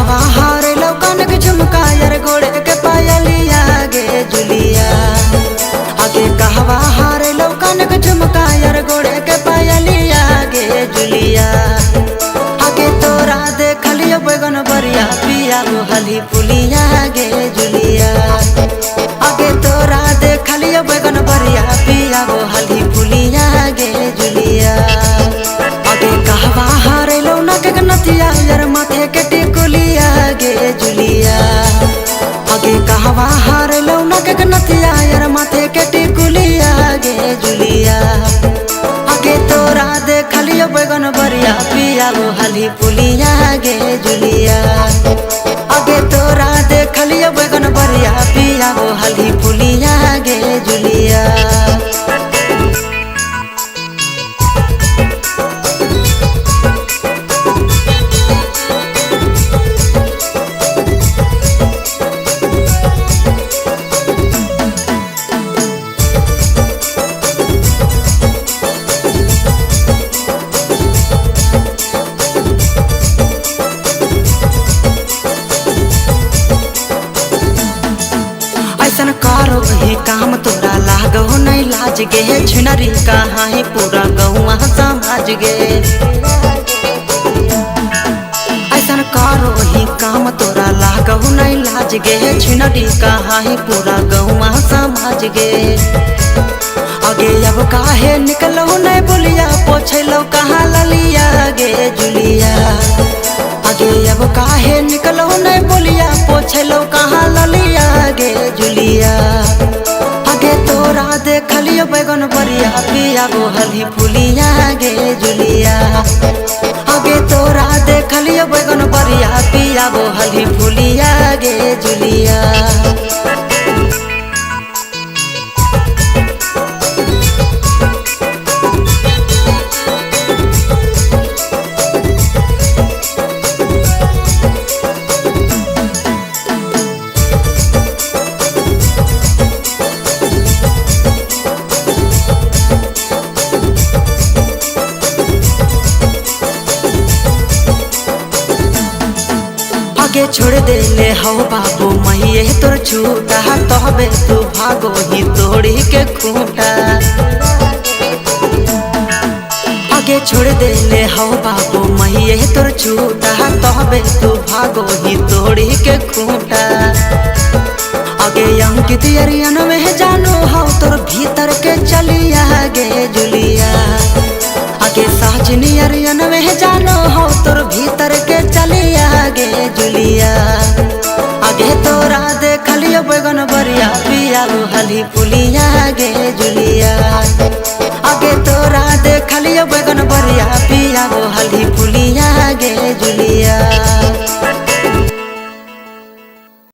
कहवा हारे लौकन के झुमका यार गोड़े के पायलिया गे जुलिया। आगे कहवा हारे लौकन के झुमका यार गोड़े के पायलिया गे जुलिया। आगे तोरा देखलियो बैगन बरिया पिया हली पुलिया गे जुलिया। आगे तोरा देखलियो बैगन बरिया पिया हली पुलिया गे जुलिया। आगे कहवा हारे लौना के नथिया यार माथे के टिकुलिया गे जुलिया। आगे कहवा हारे लौना के नथिया यार माथे के टिकुलिया गे जुलिया। आगे तोरा देखलियो बैगन बरिया पिया हली पुलिया गे जुलिया। आगे तोरा देखलियो बैगन बरिया पिया हली पुलिया गे जुलिया। ऐसन करो ही काम तोरा लागो नहीं लाज गे छिनरी कहाँ ही पूरा गौवा समाज गे। ऐसन करो ही काम तोरा लागो नहीं लाज गे छिनरी कहाँ ही पूरा गौवा समाज गे। आगे अब काहे निकलो नहीं बोलिया पोछलो कहाँ ललिया गे जुलिया। आगे अब काहे निकलो नहीं बोलिया पोछलो कहाँ ललिया गे जुलिया। आगे तोरा देखलियो बैगन बरिया पिया हली पुलिया गे जुलिया। आगे तोरा देखलियो बैगन बरिया पिया हली पुलिया गे जुलिया। आगे छोड़ दे ले हो बाबू महिए तोर छूटा तबे तू भागो ही तोड़ी के खूंटा। आगे छोड़ दे ले हो बाबू महिए तोर छूटा तबे तू भागो ही तोड़ी के खूंटा। आगे अंकित अरियन में जानो हो तोर भीतर के चलिया गे जुलिया। आगे साजनी अरियन में जानो हो तोर भीतर के चलिया गे जुलिया। आगे तोरा देखलियो बैगन बरिया पिया हली पुलिया गे जुलिया। आगे तोरा देखलियो बैगन बरिया पिया हली पुलिया गे जुलिया।